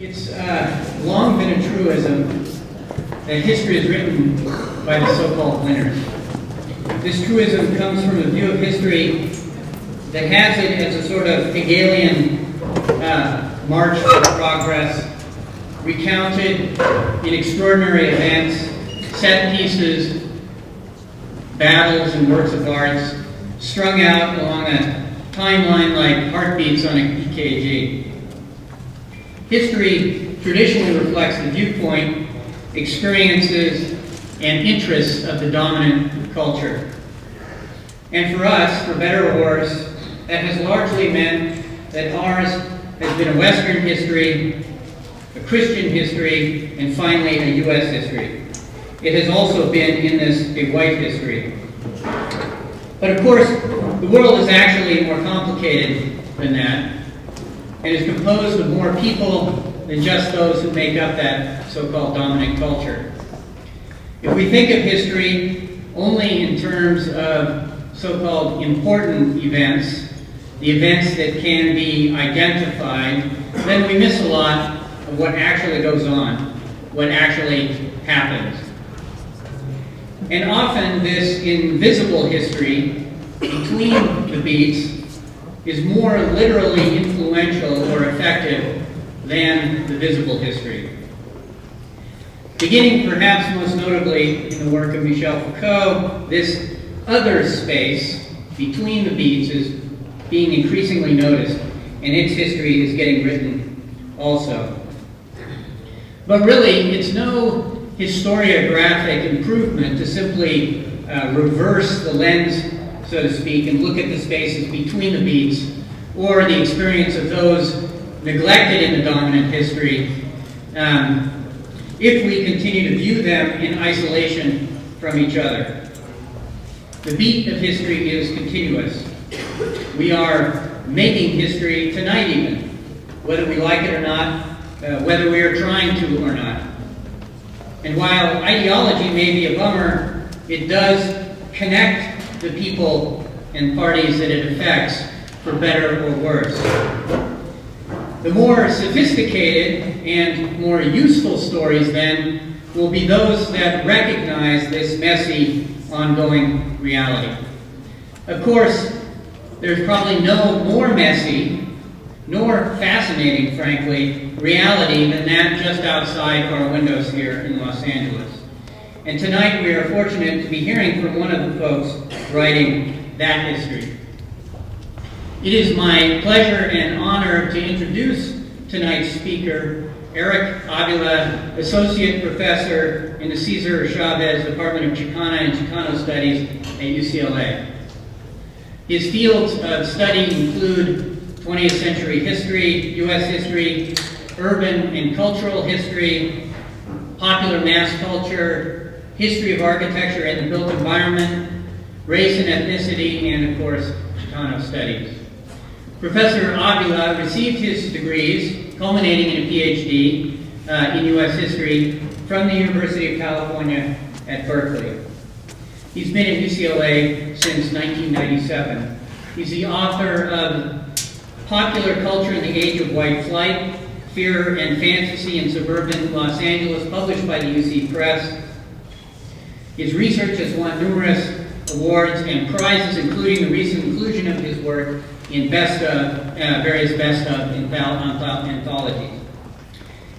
It's long been a truism that history is written by the so-called winners. This truism comes from a view of history that has it as a sort of Hegelian march of progress, recounted in extraordinary events, set pieces, battles, and works of arts, strung out along a timeline like heartbeats on a EKG. History traditionally reflects the viewpoint, experiences, and interests of the dominant culture. And for us, for better or worse, that has largely meant that ours has been a Western history, a Christian history, and finally a U.S. history. It has also been, in this, a white history. But of course, the world is actually more complicated than that, and is composed of more people than just those who make up that so-called dominant culture. If we think of history only in terms of so-called important events, the events that can be identified, then we miss a lot of what actually goes on, what actually happens. And often this invisible history between the beats is more literally influential or effective than the visible history. Beginning perhaps most notably in the work of Michel Foucault, this other space between the beats is being increasingly noticed, and its history is getting written also. But really, it's no historiographic improvement to simply reverse the lens, so to speak, and look at the spaces between the beats, or the experience of those neglected in the dominant history, if we continue to view them in isolation from each other. The beat of history is continuous. We are making history tonight even, whether we like it or not, whether we are trying to or not. And while ideology may be a bummer, it does connect the people and parties that it affects, for better or worse. The more sophisticated and more useful stories, then, will be those that recognize this messy, ongoing reality. Of course, there's probably no more messy, nor fascinating, frankly, reality than that just outside our windows here in Los Angeles. And tonight we are fortunate to be hearing from one of the folks writing that history. It is my pleasure and honor to introduce tonight's speaker, Eric Avila, Associate Professor in the Cesar Chavez Department of Chicano and Chicano Studies at UCLA. His fields of study include 20th century history, U.S. history, urban and cultural history, popular mass culture, history of architecture and the built environment, race and ethnicity, and of course, Chicano studies. Professor Avila received his degrees, culminating in a PhD in U.S. history from the University of California at Berkeley. He's been at UCLA since 1997. He's the author of Popular Culture in the Age of White Flight, Fear and Fantasy in Suburban Los Angeles, published by the UC Press. His research has won numerous awards and prizes, including the recent inclusion of his work in various best of anthologies.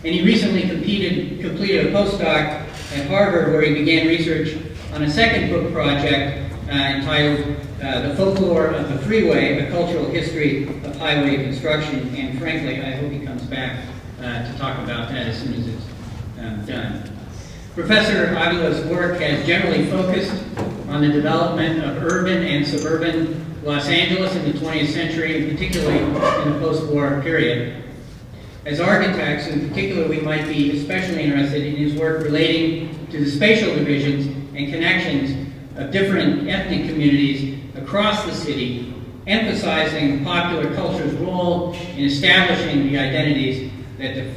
And he recently completed a postdoc at Harvard, where he began research on a second book project entitled The Folklore of the Freeway, A Cultural History of Highway Construction. And frankly, I hope he comes back to talk about that as soon as it's done. Professor Avila's work has generally focused on the development of urban and suburban Los Angeles in the 20th century, and particularly in the post-war period. As architects, in particular, we might be especially interested in his work relating to the spatial divisions and connections of different ethnic communities across the city, emphasizing popular culture's role in establishing the identities that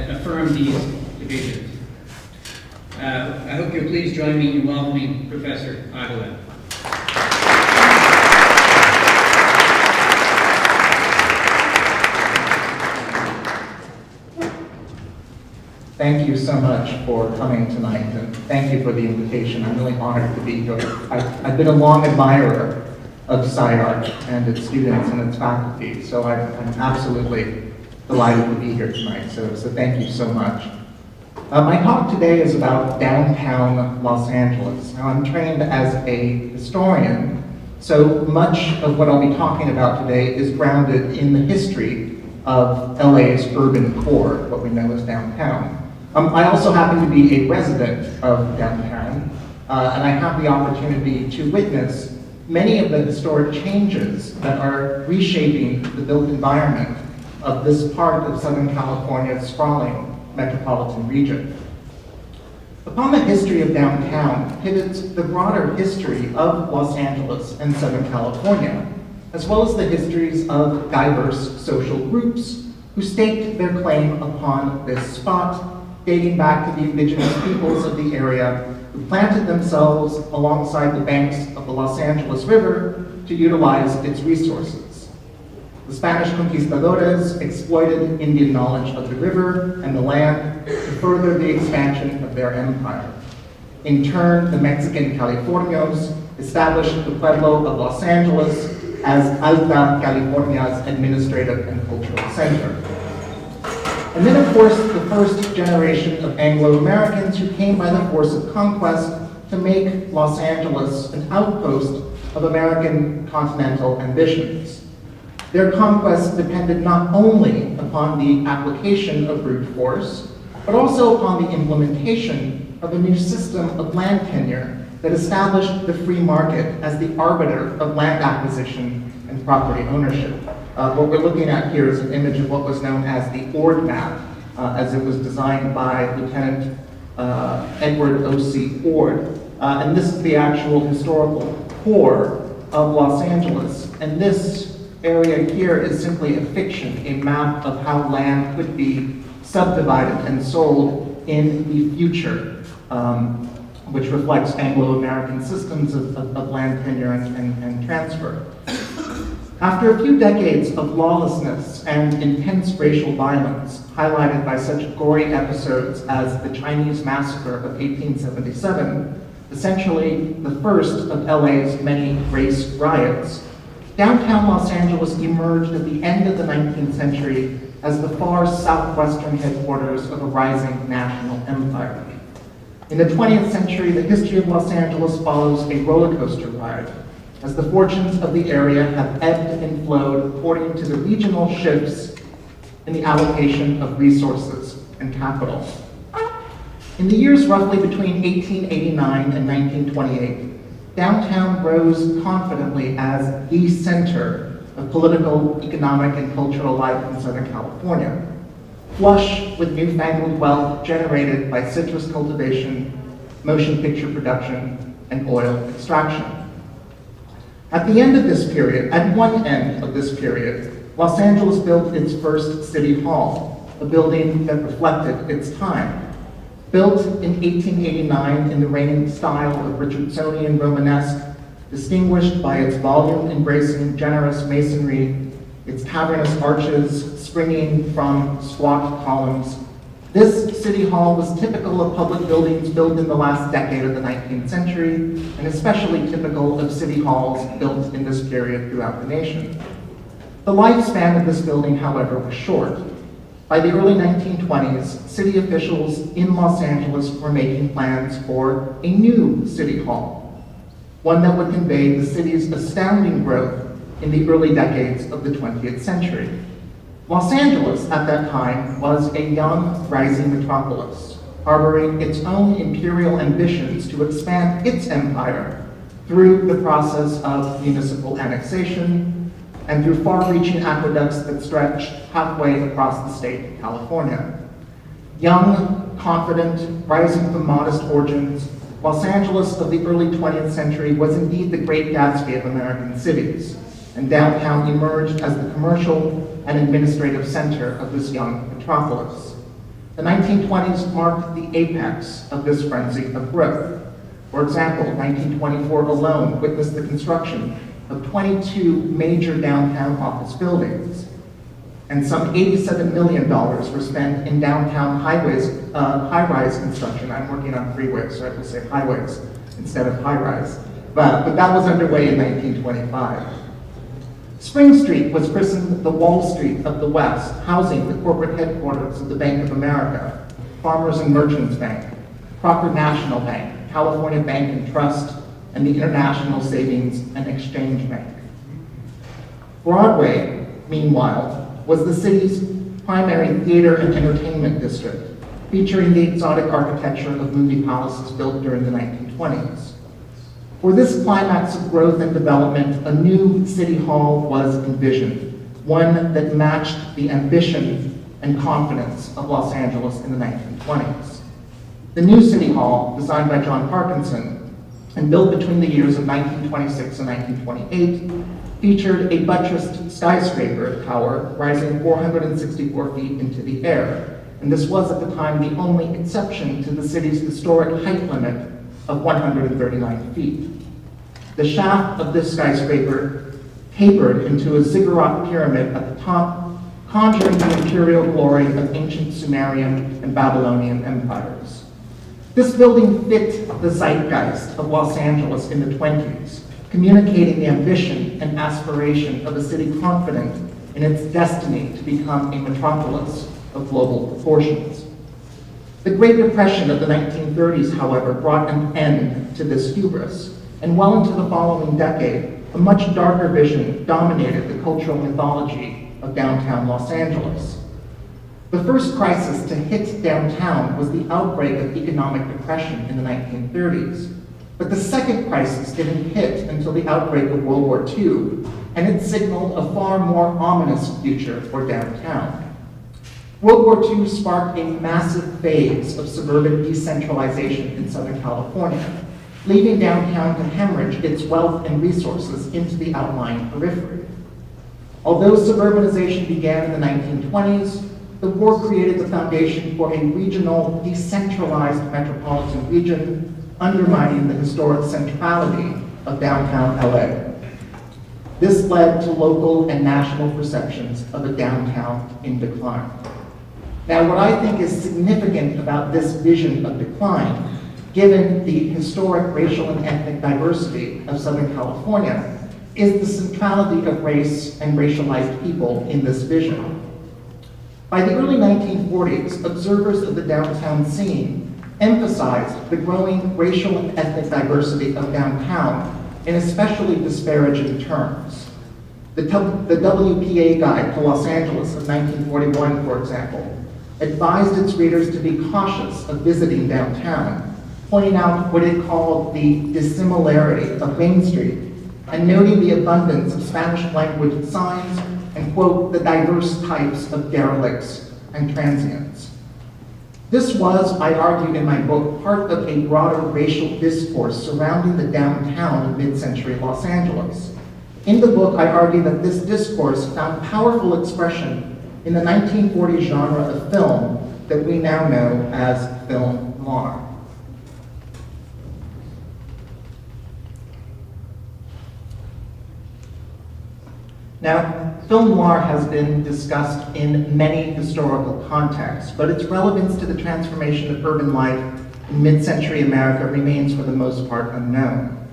affirm these divisions. I hope you'll please join me in welcoming Professor Avila. Thank you so much for coming tonight, and thank you for the invitation. I'm really honored to be here. I've been a long admirer of SCI-Arc and its students and its faculty, so I'm absolutely delighted to be here tonight, so thank you so much. My talk today is about downtown Los Angeles. Now, I'm trained as a historian, so much of what I'll be talking about today is grounded in the history of LA's urban core, what we know as downtown. I also happen to be a resident of downtown, and I have the opportunity to witness many of the historic changes that are reshaping the built environment of this part of Southern California's sprawling metropolitan region. Upon the history of downtown pivots the broader history of Los Angeles and Southern California, as well as the histories of diverse social groups who staked their claim upon this spot, dating back to the indigenous peoples of the area who planted themselves alongside the banks of the Los Angeles River to utilize its resources. The Spanish conquistadores exploited Indian knowledge of the river and the land to further the expansion of their empire. In turn, the Mexican Californios established the pueblo of Los Angeles as Alta California's administrative and cultural center. And then, of course, the first generation of Anglo-Americans who came by the force of conquest to make Los Angeles an outpost of American continental ambitions. Their conquest depended not only upon the application of brute force, but also upon the implementation of a new system of land tenure that established the free market as the arbiter of land acquisition and property ownership. What we're looking at here is an image of what was known as the Ord map, as it was designed by Lieutenant Edward O.C. Ord. And this is the actual historical core of Los Angeles. And this area here is simply a fiction, a map of how land could be subdivided and sold in the future, which reflects Anglo-American systems of land tenure and transfer. After a few decades of lawlessness and intense racial violence, highlighted by such gory episodes as the Chinese Massacre of 1877, essentially the first of LA's many race riots, downtown Los Angeles emerged at the end of the 19th century as the far southwestern headquarters of a rising national empire. In the 20th century, the history of Los Angeles follows a roller coaster ride, as the fortunes of the area have ebbed and flowed according to the regional shifts in the allocation of resources and capital. In the years roughly between 1889 and 1928, downtown rose confidently as the center of political, economic, and cultural life in Southern California, flush with newfangled wealth generated by citrus cultivation, motion picture production, and oil extraction. At the end of this period, at one end of this period, Los Angeles built its first city hall, a building that reflected its time. Built in 1889 in the reigning style of Richardsonian Romanesque, distinguished by its volume-embracing generous masonry, its cavernous arches springing from squat columns, this city hall was typical of public buildings built in the last decade of the 19th century, and especially typical of city halls built in this period throughout the nation. The lifespan of this building, however, was short. By the early 1920s, city officials in Los Angeles were making plans for a new city hall, one that would convey the city's astounding growth in the early decades of the 20th century. Los Angeles, at that time, was a young, rising metropolis, harboring its own imperial ambitions to expand its empire through the process of municipal annexation and through far-reaching aqueducts that stretched halfway across the state of California. Young, confident, rising from modest origins, Los Angeles of the early 20th century was indeed the great Gatsby of American cities, and downtown emerged as the commercial and administrative center of this young metropolis. The 1920s marked the apex of this frenzy of growth. For example, 1924 alone witnessed the construction of 22 major downtown office buildings. and some $87 million were spent in downtown high-rise construction. I'm working on freeways, so I have to say highways instead of high-rise. But that was underway in 1925. Spring Street was christened the Wall Street of the West, housing the corporate headquarters of the Bank of America, Farmers and Merchants Bank, Crocker National Bank, California Bank and Trust, and the International Savings and Exchange Bank. Broadway, meanwhile, was the city's primary theater and entertainment district, featuring the exotic architecture of movie palaces built during the 1920s. For this climax of growth and development, a new city hall was envisioned, one that matched the ambition and confidence of Los Angeles in the 1920s. The new city hall, designed by John Parkinson and built between the years of 1926 and 1928, featured a buttressed skyscraper tower rising 464 feet into the air, and this was at the time the only exception to the city's historic height limit of 139 feet. The shaft of this skyscraper tapered into a ziggurat pyramid at the top, conjuring the imperial glory of ancient Sumerian and Babylonian empires. This building fit the zeitgeist of Los Angeles in the 20s, communicating the ambition and aspiration of a city confident in its destiny to become a metropolis of global proportions. The Great Depression of the 1930s, however, brought an end to this hubris, and well into the following decade, a much darker vision dominated the cultural mythology of downtown Los Angeles. The first crisis to hit downtown was the outbreak of economic depression in the 1930s. But the second crisis didn't hit until the outbreak of World War II, and it signaled a far more ominous future for downtown. World War II sparked a massive phase of suburban decentralization in Southern California, leaving downtown to hemorrhage its wealth and resources into the outlying periphery. Although suburbanization began in the 1920s, the war created the foundation for a regional, decentralized metropolitan region, undermining the historic centrality of downtown LA. This led to local and national perceptions of a downtown in decline. Now, what I think is significant about this vision of decline, given the historic racial and ethnic diversity of Southern California, is the centrality of race and racialized people in this vision. By the early 1940s, observers of the downtown scene emphasized the growing racial and ethnic diversity of downtown in especially disparaging terms. The WPA Guide to Los Angeles of 1941, for example, advised its readers to be cautious of visiting downtown, pointing out what it called the dissimilarity of Main Street, and noting the abundance of Spanish language signs and, quote, the diverse types of derelicts and transients. This was, I argued in my book, part of a broader racial discourse surrounding the downtown of mid-century Los Angeles. In the book, I argue that this discourse found powerful expression in the 1940s genre of film that we now know as film noir. Now, film noir has been discussed in many historical contexts, but its relevance to the transformation of urban life in mid-century America remains for the most part unknown.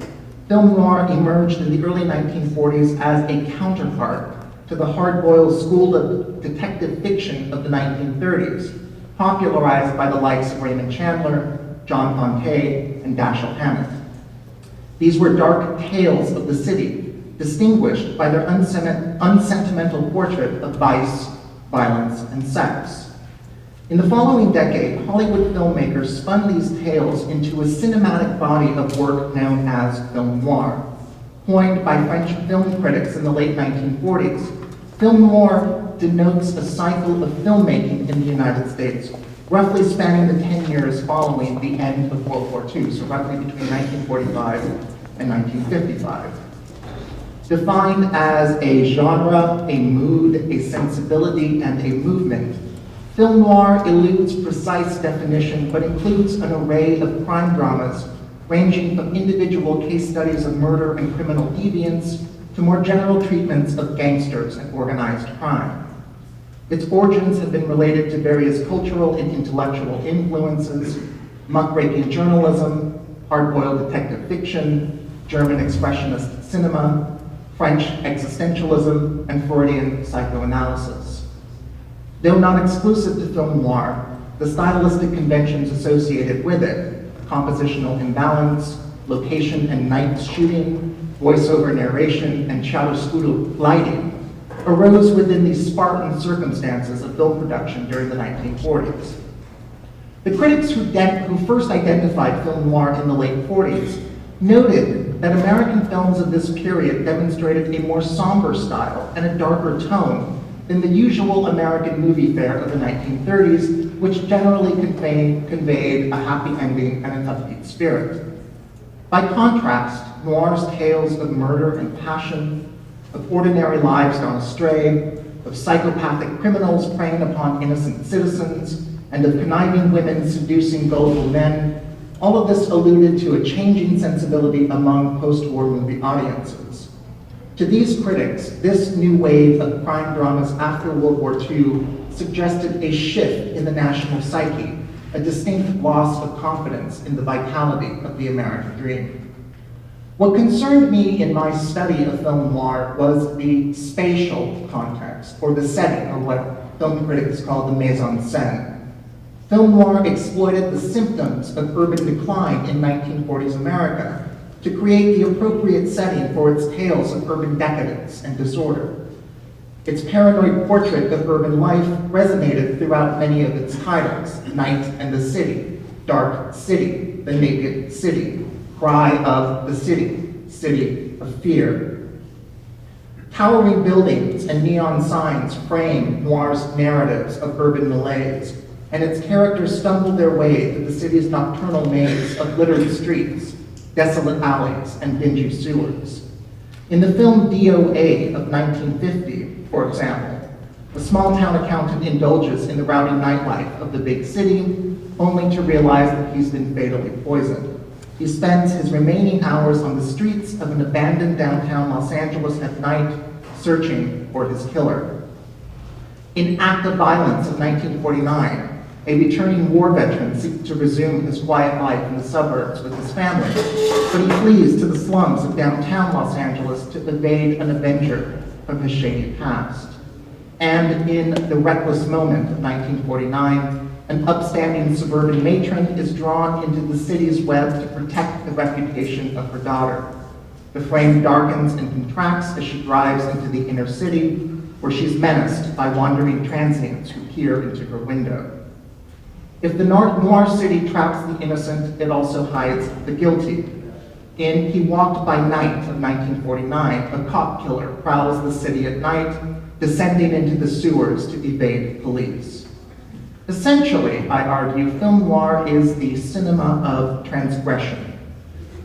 Film noir emerged in the early 1940s as a counterpart to the hard-boiled school of detective fiction of the 1930s, popularized by the likes of Raymond Chandler, John Fontaine, and Dashiell Hammett. These were dark tales of the city, distinguished by their unsentimental portrait of vice, violence, and sex. In the following decade, Hollywood filmmakers spun these tales into a cinematic body of work known as film noir. Coined by French film critics in the late 1940s, film noir denotes a cycle of filmmaking in the United States, roughly spanning the 10 years following the end of World War II, so roughly between 1945 and 1955. Defined as a genre, a mood, a sensibility, and a movement, film noir eludes precise definition but includes an array of crime dramas ranging from individual case studies of murder and criminal deviance to more general treatments of gangsters and organized crime. Its origins have been related to various cultural and intellectual influences, muckraking journalism, hard-boiled detective fiction, German expressionist cinema, French existentialism, and Freudian psychoanalysis. Though not exclusive to film noir, the stylistic conventions associated with it, compositional imbalance, location and night shooting, voiceover narration, and chiaroscuro lighting, arose within the Spartan circumstances of film production during the 1940s. The critics who first identified film noir in the late 40s noted that American films of this period demonstrated a more somber style and a darker tone than the usual American movie fare of the 1930s, which generally conveyed a happy ending and an upbeat spirit. By contrast, noir's tales of murder and passion, of ordinary lives gone astray, of psychopathic criminals preying upon innocent citizens, and of conniving women seducing gullible men, all of this alluded to a changing sensibility among post-war movie audiences. To these critics, this new wave of crime dramas after World War II suggested a shift in the national psyche, a distinct loss of confidence in the vitality of the American dream. What concerned me in my study of film noir was the spatial context, or the setting, or what film critics call the mise en scène. Film noir exploited the symptoms of urban decline in 1940s America to create the appropriate setting for its tales of urban decadence and disorder. Its paranoid portrait of urban life resonated throughout many of its titles: Night and the City, Dark City, The Naked City, Cry of the City, City of Fear. Towering buildings and neon signs frame noir's narratives of urban malaise, and its characters stumble their way through the city's nocturnal maze of littered streets, desolate alleys, and dingy sewers. In the film DOA of 1950, for example, a small-town accountant indulges in the rowdy nightlife of the big city, only to realize that he's been fatally poisoned. He spends his remaining hours on the streets of an abandoned downtown Los Angeles at night, searching for his killer. In Act of Violence of 1949, a returning war veteran seeks to resume his quiet life in the suburbs with his family, but he flees to the slums of downtown Los Angeles to evade an avenger from his shady past. And in The Reckless Moment of 1949, an upstanding suburban matron is drawn into the city's web to protect the reputation of her daughter. The frame darkens and contracts as she drives into the inner city, where she's menaced by wandering transients who peer into her window. If the noir city traps the innocent, it also hides the guilty. In He Walked by Night of 1949, a cop killer prowls the city at night, descending into the sewers to evade police. Essentially, I argue, film noir is the cinema of transgression.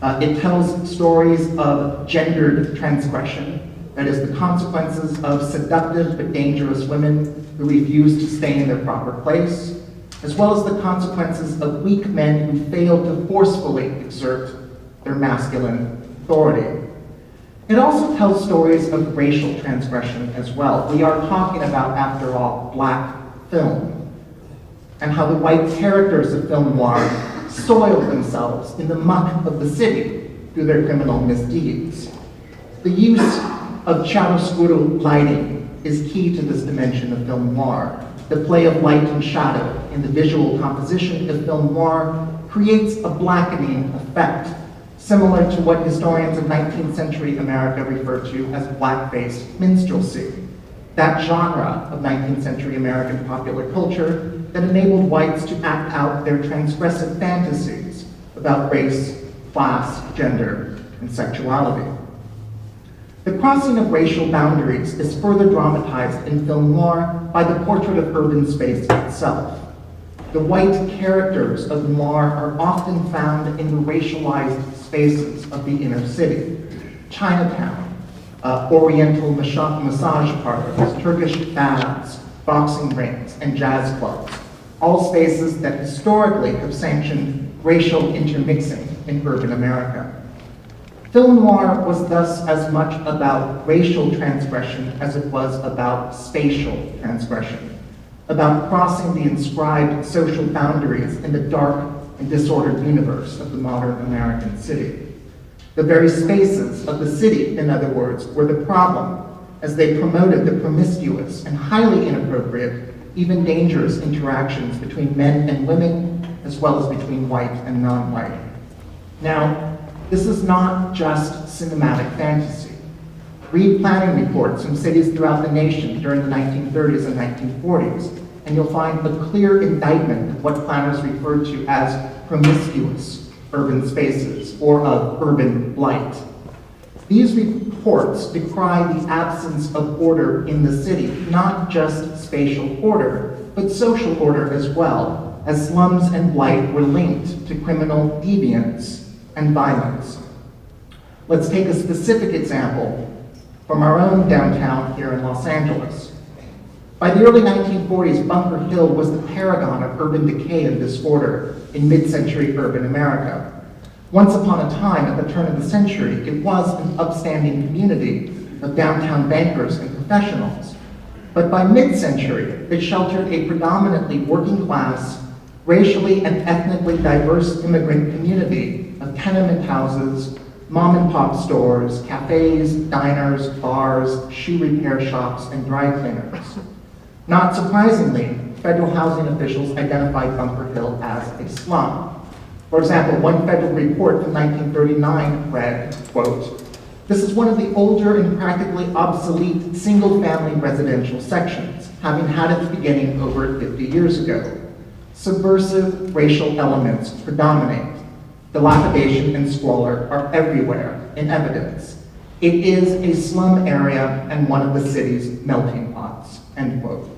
It tells stories of gendered transgression, that is, the consequences of seductive but dangerous women who refuse to stay in their proper place, as well as the consequences of weak men who fail to forcefully exert their masculine authority. It also tells stories of racial transgression as well. We are talking about, after all, black film, and how the white characters of film noir soil themselves in the muck of the city through their criminal misdeeds. The use of chiaroscuro lighting is key to this dimension of film noir. The play of light and shadow in the visual composition of film noir creates a blackening effect, similar to what historians of 19th century America refer to as blackface minstrelsy, that genre of 19th century American popular culture that enabled whites to act out their transgressive fantasies about race, class, gender, and sexuality. The crossing of racial boundaries is further dramatized in film noir by the portrait of urban space itself. The white characters of noir are often found in the racialized spaces of the inner city. Chinatown, Oriental massage parlors, Turkish baths, boxing rings, and jazz clubs, all spaces that historically have sanctioned racial intermixing in urban America. Film noir was thus as much about racial transgression as it was about spatial transgression. about crossing the inscribed social boundaries in the dark and disordered universe of the modern American city. The very spaces of the city, in other words, were the problem, as they promoted the promiscuous and highly inappropriate, even dangerous interactions between men and women, as well as between white and non-white. Now, this is not just cinematic fantasy. Read planning reports from cities throughout the nation during the 1930s and 1940s, and you'll find a clear indictment of what planners referred to as promiscuous urban spaces, or of urban blight. These reports decry the absence of order in the city, not just spatial order, but social order as well, as slums and blight were linked to criminal deviance and violence. Let's take a specific example from our own downtown here in Los Angeles. By the early 1940s, Bunker Hill was the paragon of urban decay and disorder in mid-century urban America. Once upon a time, at the turn of the century, it was an upstanding community of downtown bankers and professionals. But by mid-century, it sheltered a predominantly working class, racially and ethnically diverse immigrant community of tenement houses, mom and pop stores, cafes, diners, bars, shoe repair shops, and dry cleaners. Not surprisingly, federal housing officials identified Bunker Hill as a slum. For example, one federal report from 1939 read, quote, "This is one of the older and practically obsolete single-family residential sections, having had its beginning over 50 years ago. Subversive racial elements predominate. Dilapidation and squalor are everywhere in evidence. It is a slum area and one of the city's melting pots," end quote.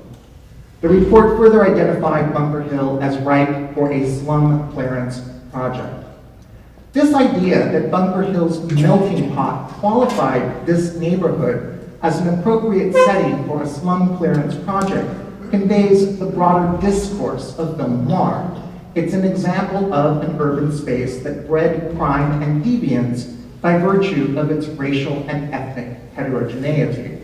The report further identified Bunker Hill as ripe for a slum clearance project. This idea that Bunker Hill's melting pot qualified this neighborhood as an appropriate setting for a slum clearance project conveys the broader discourse of film noir. It's an example of an urban space that bred crime and deviance by virtue of its racial and ethnic heterogeneity.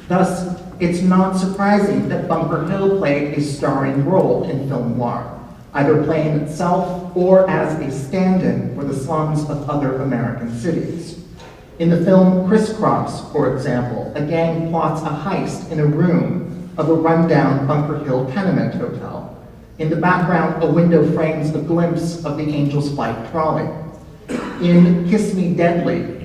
Thus, it's not surprising that Bunker Hill played a starring role in film noir, either playing itself or as a stand-in for the slums of other American cities. In the film Crisscross, for example, a gang plots a heist in a room of a rundown Bunker Hill tenement hotel. In the background, a window frames a glimpse of the Angel's Flight trolley. In Kiss Me Deadly,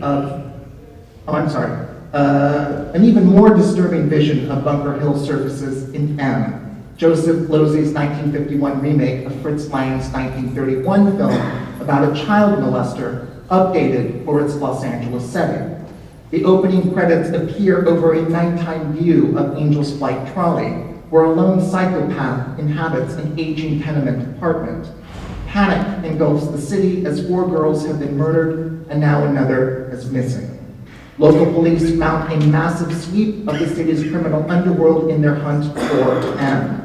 an even more disturbing vision of Bunker Hill surfaces in M, Joseph Losey's 1951 remake of Fritz Lang's 1931 film about a child molester updated for its Los Angeles setting. The opening credits appear over a nighttime view of Angel's Flight trolley, where a lone psychopath inhabits an aging tenement apartment. Panic engulfs the city as 4 girls have been murdered and now another is missing. Local police mount a massive sweep of the city's criminal underworld in their hunt for M.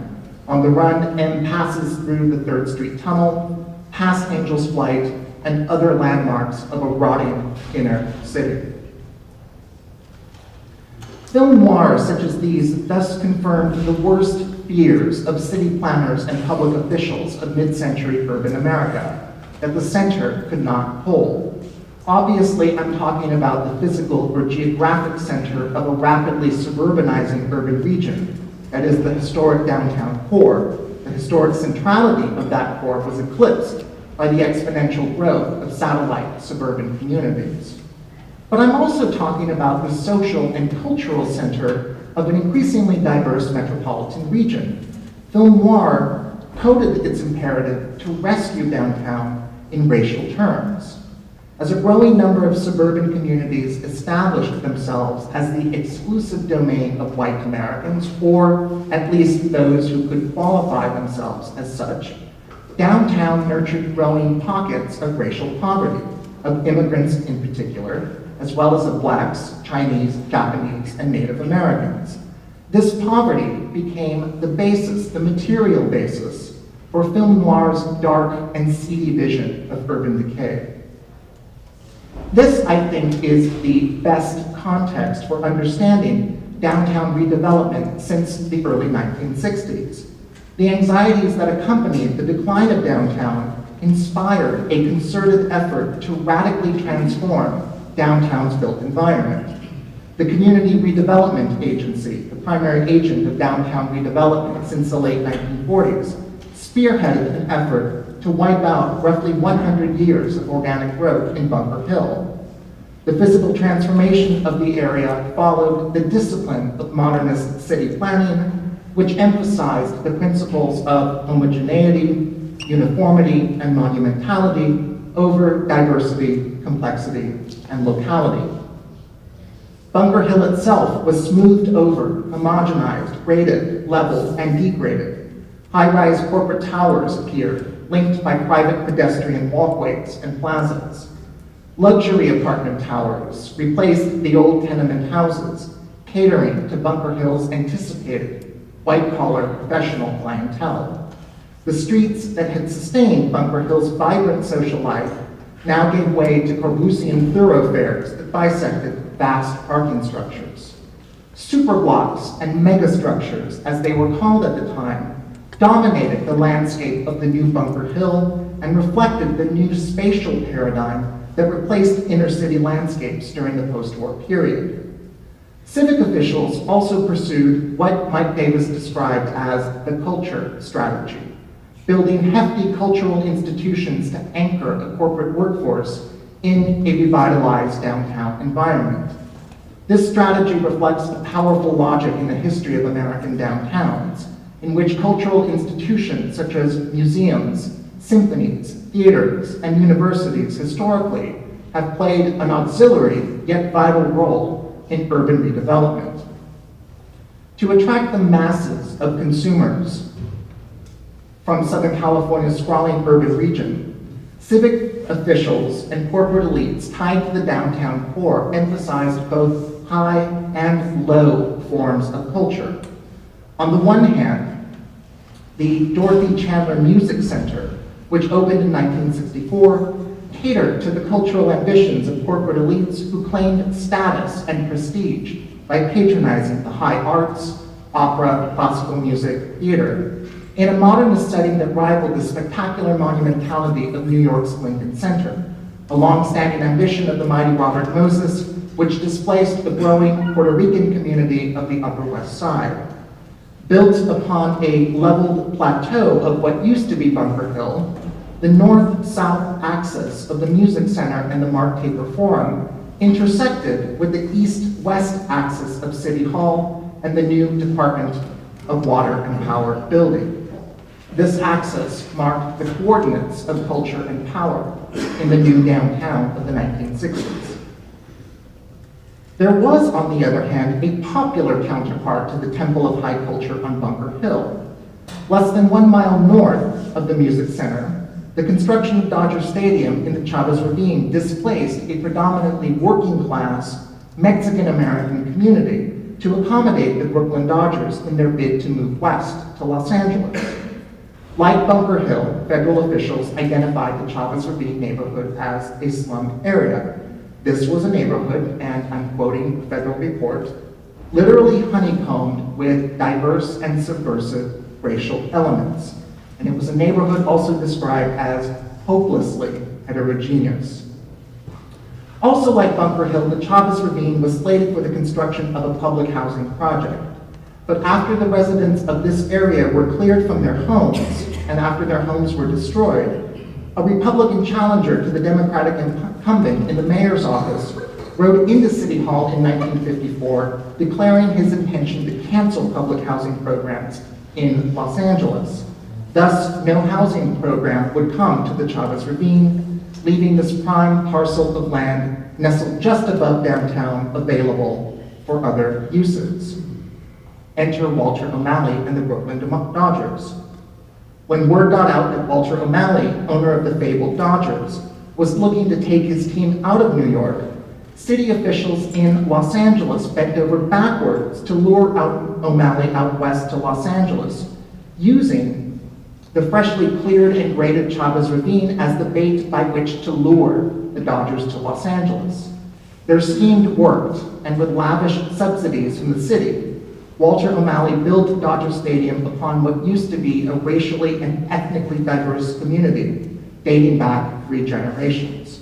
On the run, M passes through the 3rd Street Tunnel, past Angel's Flight, and other landmarks of a rotting inner city. Film noirs such as these thus confirmed the worst fears of city planners and public officials of mid-century urban America, that the center could not hold. Obviously, I'm talking about the physical or geographic center of a rapidly suburbanizing urban region, that is the historic downtown core. The historic centrality of that core was eclipsed by the exponential growth of satellite suburban communities. But I'm also talking about the social and cultural center of an increasingly diverse metropolitan region. Film noir coded its imperative to rescue downtown in racial terms. As a growing number of suburban communities established themselves as the exclusive domain of white Americans, or at least those who could qualify themselves as such, downtown nurtured growing pockets of racial poverty, of immigrants in particular, as well as of Blacks, Chinese, Japanese, and Native Americans. This poverty became the basis, the material basis, for film noir's dark and seedy vision of urban decay. This, I think, is the best context for understanding downtown redevelopment since the early 1960s. The anxieties that accompanied the decline of downtown inspired a concerted effort to radically transform downtown's built environment. The Community Redevelopment Agency, the primary agent of downtown redevelopment since the late 1940s, spearheaded an effort to wipe out roughly 100 years of organic growth in Bunker Hill. The physical transformation of the area followed the discipline of modernist city planning, which emphasized the principles of homogeneity, uniformity, and monumentality over diversity, complexity, and locality. Bunker Hill itself was smoothed over, homogenized, graded, leveled, and degraded. High-rise corporate towers appeared, linked by private pedestrian walkways and plazas. Luxury apartment towers replaced the old tenement houses, catering to Bunker Hill's anticipated white-collar professional clientele. The streets that had sustained Bunker Hill's vibrant social life now gave way to Corbusian thoroughfares that bisected vast parking structures. Superblocks and megastructures, as they were called at the time, dominated the landscape of the new Bunker Hill and reflected the new spatial paradigm that replaced inner city landscapes during the post-war period. Civic officials also pursued what Mike Davis described as the culture strategy, building hefty cultural institutions to anchor a corporate workforce in a revitalized downtown environment. This strategy reflects a powerful logic in the history of American downtowns, in which cultural institutions such as museums, symphonies, theaters, and universities historically have played an auxiliary yet vital role in urban redevelopment. To attract the masses of consumers from Southern California's sprawling urban region, civic officials and corporate elites tied to the downtown core emphasized both high and low forms of culture. On the one hand, the Dorothy Chandler Music Center, which opened in 1964, catered to the cultural ambitions of corporate elites who claimed status and prestige by patronizing the high arts, opera, classical music, theater, in a modernist setting that rivaled the spectacular monumentality of New York's Lincoln Center, a long-standing ambition of the mighty Robert Moses, which displaced the growing Puerto Rican community of the Upper West Side. Built upon a leveled plateau of what used to be Bunker Hill, the north-south axis of the Music Center and the Mark Taper Forum intersected with the east-west axis of City Hall and the new Department of Water and Power building. This axis marked the coordinates of culture and power in the new downtown of the 1960s. There was, on the other hand, a popular counterpart to the Temple of High Culture on Bunker Hill. Less than 1 mile north of the Music Center, the construction of Dodger Stadium in the Chavez Ravine displaced a predominantly working-class Mexican-American community to accommodate the Brooklyn Dodgers in their bid to move west to Los Angeles. Like Bunker Hill, federal officials identified the Chavez Ravine neighborhood as a slum area. This was a neighborhood, and I'm quoting the federal report, literally honeycombed with diverse and subversive racial elements. And it was a neighborhood also described as hopelessly heterogeneous. Also like Bunker Hill, the Chavez Ravine was slated for the construction of a public housing project. But after the residents of this area were cleared from their homes, and after their homes were destroyed, a Republican challenger to the Democratic incumbent in the mayor's office rode into City Hall in 1954, declaring his intention to cancel public housing programs in Los Angeles. Thus, no housing program would come to the Chavez Ravine, leaving this prime parcel of land nestled just above downtown available for other uses. Enter Walter O'Malley and the Brooklyn Dodgers. When word got out that Walter O'Malley, owner of the fabled Dodgers, was looking to take his team out of New York, city officials in Los Angeles bent over backwards to lure O'Malley out west to Los Angeles, using the freshly cleared and graded Chavez Ravine as the bait by which to lure the Dodgers to Los Angeles. Their scheme worked, and with lavish subsidies from the city, Walter O'Malley built Dodger Stadium upon what used to be a racially and ethnically diverse community dating back 3 generations.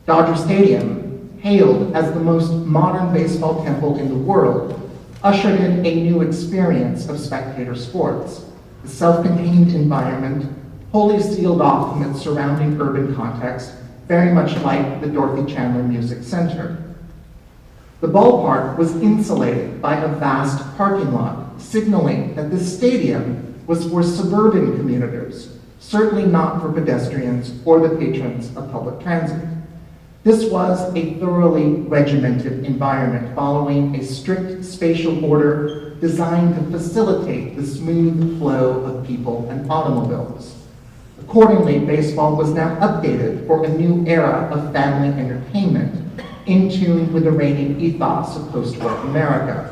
Dodger Stadium, hailed as the most modern baseball temple in the world, ushered in a new experience of spectator sports, a self-contained environment wholly sealed off from its surrounding urban context, very much like the Dorothy Chandler Music Center. The ballpark was insulated by a vast parking lot, signaling that this stadium was for suburban commuters, certainly not for pedestrians or the patrons of public transit. This was a thoroughly regimented environment following a strict spatial order designed to facilitate the smooth flow of people and automobiles. Accordingly, baseball was now updated for a new era of family entertainment, in tune with the reigning ethos of post-war America.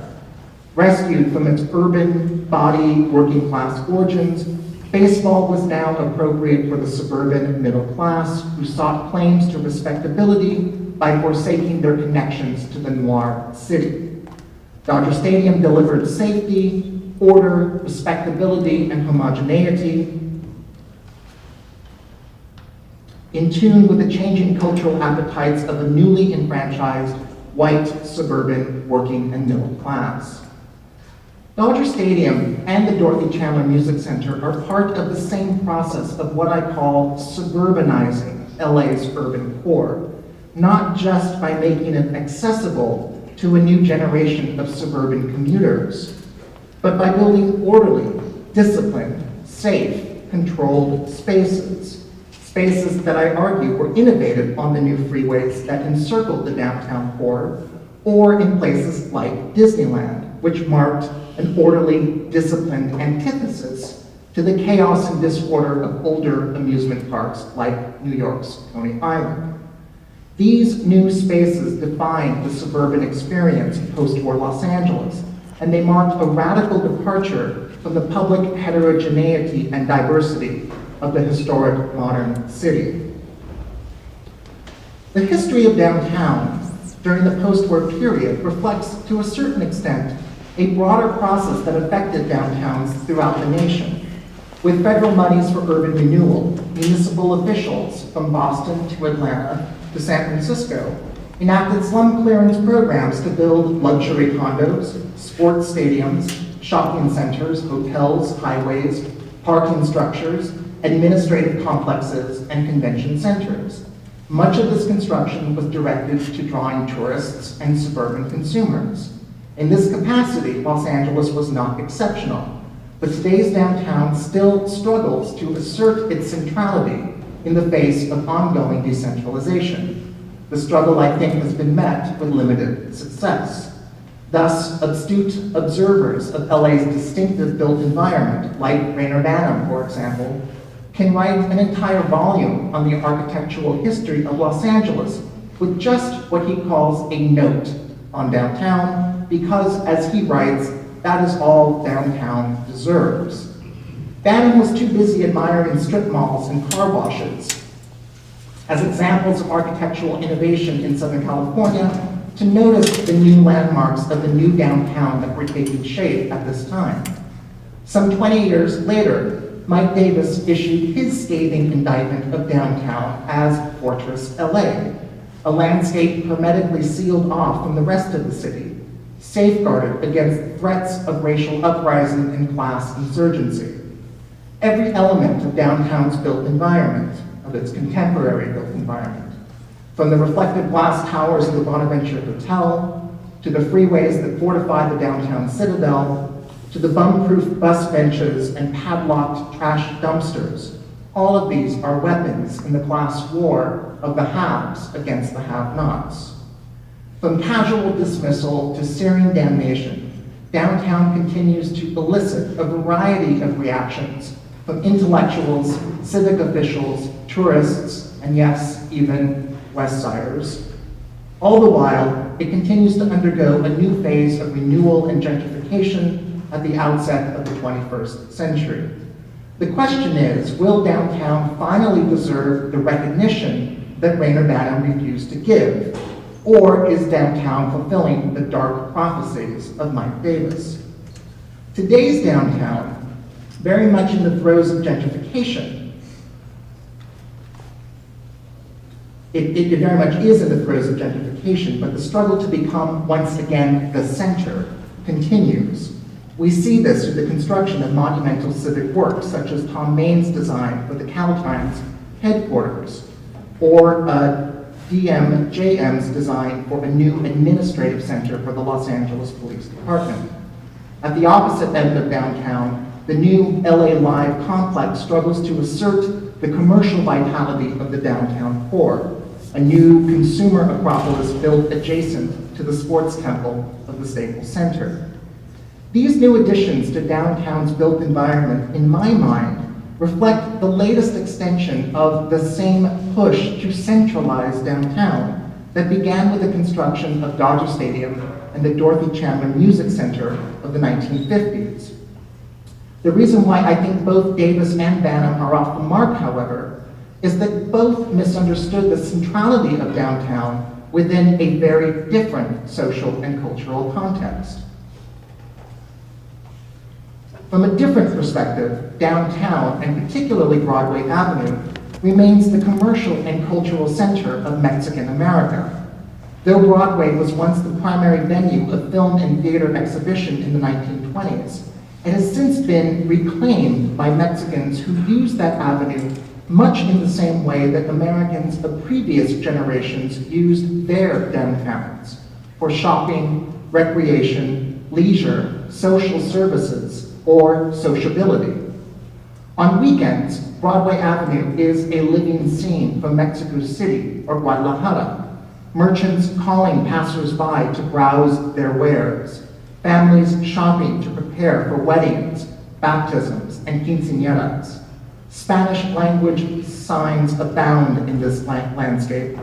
Rescued from its urban, body, working-class origins, baseball was now appropriate for the suburban middle class who sought claims to respectability by forsaking their connections to the Noir city. Dodger Stadium delivered safety, order, respectability, and homogeneity, in tune with the changing cultural appetites of a newly enfranchised white suburban working and middle class. Dodger Stadium and the Dorothy Chandler Music Center are part of the same process of what I call suburbanizing LA's urban core, not just by making it accessible to a new generation of suburban commuters, but by building orderly, disciplined, safe, controlled spaces that I argue were innovated on the new freeways that encircled the downtown core, or in places like Disneyland, which marked an orderly, disciplined antithesis to the chaos and disorder of older amusement parks like New York's Coney Island. These new spaces defined the suburban experience of post-war Los Angeles, and they marked a radical departure from the public heterogeneity and diversity of the historic modern city. The history of downtown during the post-war period reflects, to a certain extent, a broader process that affected downtowns throughout the nation. With federal monies for urban renewal, municipal officials from Boston to Atlanta to San Francisco enacted slum clearance programs to build luxury condos, sports stadiums, shopping centers, hotels, highways, parking structures, administrative complexes, and convention centers. Much of this construction was directed to drawing tourists and suburban consumers. In this capacity, Los Angeles was not exceptional, but today's downtown still struggles to assert its centrality in the face of ongoing decentralization. The struggle, I think, has been met with limited success. Thus, astute observers of LA's distinctive built environment, like Reyner Banham, for example, can write an entire volume on the architectural history of Los Angeles with just what he calls a note on downtown, because, as he writes, that is all downtown deserves. Banham was too busy admiring strip malls and car washes as examples of architectural innovation in Southern California to notice the new landmarks of the new downtown that were taking shape at this time. Some 20 years later, Mike Davis issued his scathing indictment of downtown as Fortress LA, a landscape hermetically sealed off from the rest of the city, safeguarded against threats of racial uprising and class insurgency. Every element of downtown's built environment, of its contemporary built environment, from the reflective glass towers of the Bonaventure Hotel, to the freeways that fortify the downtown citadel, to the bum-proof bus benches and padlocked trash dumpsters. All of these are weapons in the class war of the haves against the have-nots. From casual dismissal to searing damnation, downtown continues to elicit a variety of reactions from intellectuals, civic officials, tourists, and yes, even West Siders. All the while, it continues to undergo a new phase of renewal and gentrification at the outset of the 21st century. The question is, will downtown finally deserve the recognition that Reyner Banham refused to give? Or is downtown fulfilling the dark prophecies of Mike Davis? Today's downtown, very much in the throes of gentrification, it very much is in the throes of gentrification, but the struggle to become once again the center continues. We see this through the construction of monumental civic works, such as Tom Maine's design for the Calatine's headquarters, or DMJM's design for a new administrative center for the Los Angeles Police Department. At the opposite end of downtown, the new LA Live complex struggles to assert the commercial vitality of the downtown core, a new consumer acropolis built adjacent to the sports temple of the Staples Center. These new additions to downtown's built environment, in my mind, reflect the latest extension of the same push to centralize downtown that began with the construction of Dodger Stadium and the Dorothy Chandler Music Center of the 1950s. The reason why I think both Davis and Banham are off the mark, however, is that both misunderstood the centrality of downtown within a very different social and cultural context. From a different perspective, downtown, and particularly Broadway Avenue, remains the commercial and cultural center of Mexican America. Though Broadway was once the primary venue of film and theater exhibition in the 1920s, it has since been reclaimed by Mexicans who use that avenue much in the same way that Americans of previous generations used their downtowns for shopping, recreation, leisure, social services, or sociability. On weekends, Broadway Avenue is a living scene from Mexico City or Guadalajara, merchants calling passers-by to browse their wares, families shopping to prepare for weddings, baptisms, and quinceañeras. Spanish language signs abound in this landscape,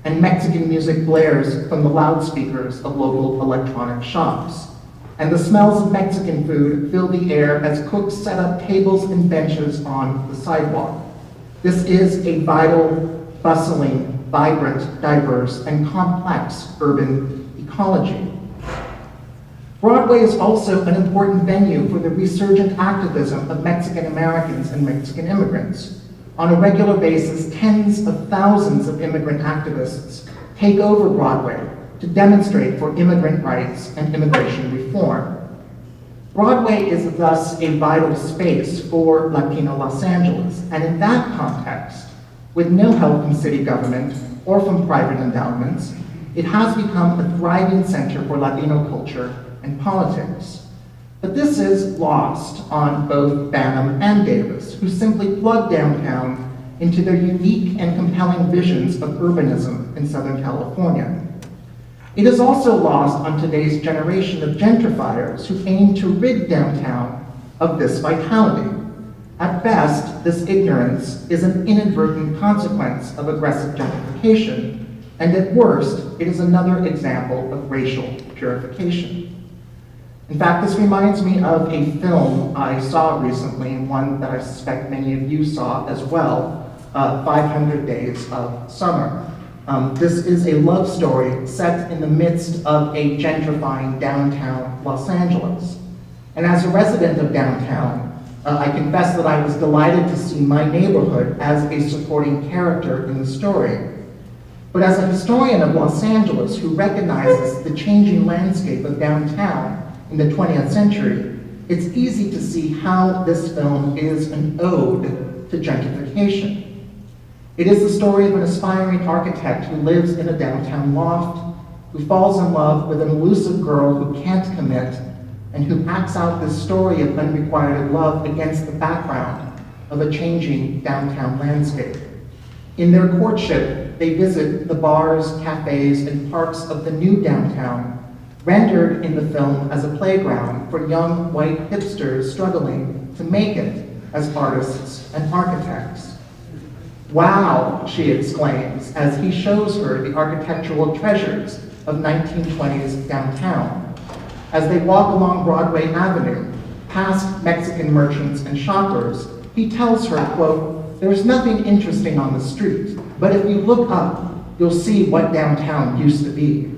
and Mexican music blares from the loudspeakers of local electronic shops. And the smells of Mexican food fill the air as cooks set up tables and benches on the sidewalk. This is a vital, bustling, vibrant, diverse, and complex urban ecology. Broadway is also an important venue for the resurgent activism of Mexican Americans and Mexican immigrants. On a regular basis, tens of thousands of immigrant activists take over Broadway to demonstrate for immigrant rights and immigration reform. Broadway is thus a vital space for Latino Los Angeles, and in that context, with no help from city government or from private endowments, it has become a thriving center for Latino culture and politics. But this is lost on both Banham and Davis, who simply plug downtown into their unique and compelling visions of urbanism in Southern California. It is also lost on today's generation of gentrifiers who aim to rid downtown of this vitality. At best, this ignorance is an inadvertent consequence of aggressive gentrification, and at worst, it is another example of racial purification. In fact, this reminds me of a film I saw recently, and one that I suspect many of you saw as well, 500 Days of Summer. This is a love story set in the midst of a gentrifying downtown Los Angeles. And as a resident of downtown, I confess that I was delighted to see my neighborhood as a supporting character in the story. But as a historian of Los Angeles who recognizes the changing landscape of downtown in the 20th century, it's easy to see how this film is an ode to gentrification. It is the story of an aspiring architect who lives in a downtown loft, who falls in love with an elusive girl who can't commit, and who acts out this story of unrequited love against the background of a changing downtown landscape. In their courtship, they visit the bars, cafes, and parks of the new downtown, rendered in the film as a playground for young white hipsters struggling to make it as artists and architects. "Wow," she exclaims as he shows her the architectural treasures of 1920s downtown. As they walk along Broadway Avenue, past Mexican merchants and shoppers, he tells her, quote, "There's nothing interesting on the street, but if you look up, you'll see what downtown used to be.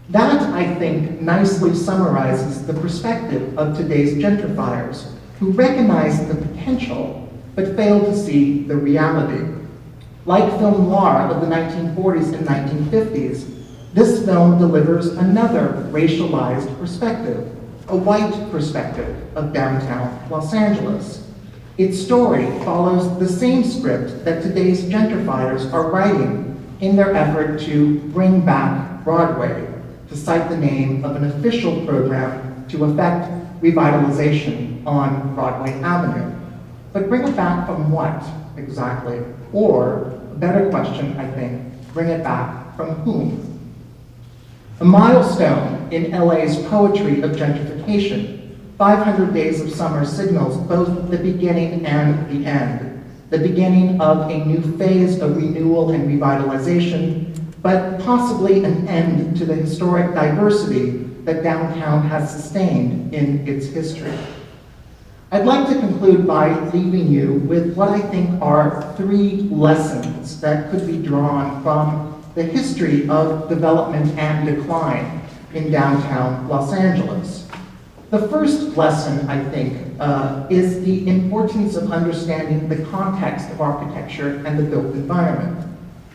That, I think, nicely summarizes the perspective of today's gentrifiers, who recognize the potential, but fail to see the reality. Like film Noir of the 1940s and 1950s, this film delivers another racialized perspective, a white perspective of downtown Los Angeles. Its story follows the same script that today's gentrifiers are writing in their effort to bring back Broadway, to cite the name of an official program to effect revitalization on Broadway Avenue. But bring it back from what, exactly? Or, a better question, I think, bring it back from whom? A milestone in LA's poetry of gentrification, 500 Days of Summer signals both the beginning and the end. The beginning of a new phase of renewal and revitalization, but possibly an end to the historic diversity that downtown has sustained in its history. I'd like to conclude by leaving you with what I think are 3 lessons that could be drawn from the history of development and decline in downtown Los Angeles. The first lesson, I think, is the importance of understanding the context of architecture and the built environment.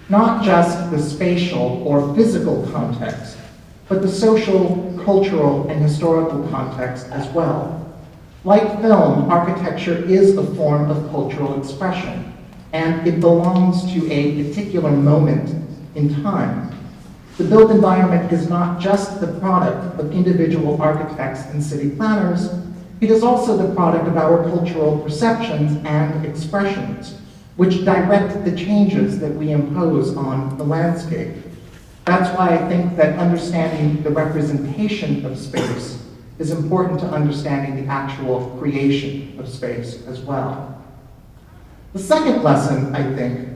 Not just the spatial or physical context, but the social, cultural, and historical context as well. Like film, architecture is a form of cultural expression, and it belongs to a particular moment in time. The built environment is not just the product of individual architects and city planners, it is also the product of our cultural perceptions and expressions, which direct the changes that we impose on the landscape. That's why I think that understanding the representation of space is important to understanding the actual creation of space as well. The second lesson, I think,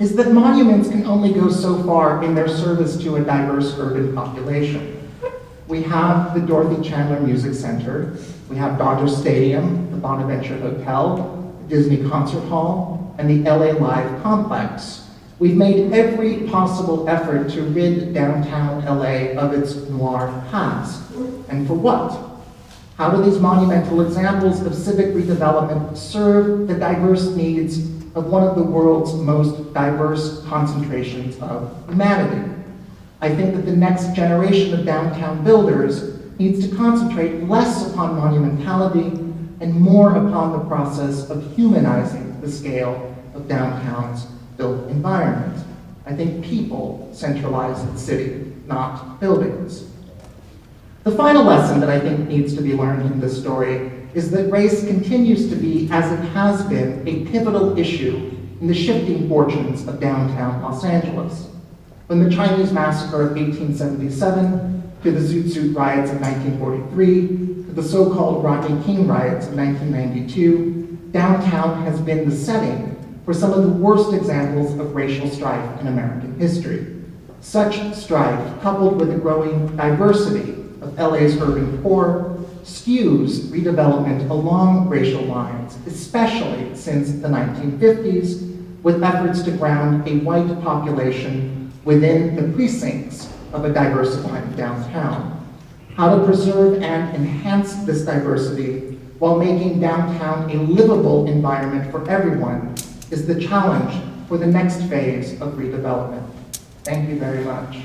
is that monuments can only go so far in their service to a diverse urban population. We have the Dorothy Chandler Music Center, we have Dodger Stadium, the Bonaventure Hotel, the Disney Concert Hall, and the LA Live Complex. We've made every possible effort to rid downtown LA of its noir past. And for what? How do these monumental examples of civic redevelopment serve the diverse needs of one of the world's most diverse concentrations of humanity? I think that the next generation of downtown builders needs to concentrate less upon monumentality and more upon the process of humanizing the scale of downtown's built environment. I think people centralize the city, not buildings. The final lesson that I think needs to be learned in this story is that race continues to be, as it has been, a pivotal issue in the shifting fortunes of downtown Los Angeles. From the Chinese Massacre of 1877 to the Zoot Suit riots of 1943 to the so-called Rodney King riots of 1992, downtown has been the setting for some of the worst examples of racial strife in American history. Such strife, coupled with the growing diversity of LA's urban core, skews redevelopment along racial lines, especially since the 1950s, with efforts to ground a white population within the precincts of a diversified downtown. How to preserve and enhance this diversity while making downtown a livable environment for everyone is the challenge for the next phase of redevelopment. Thank you very much.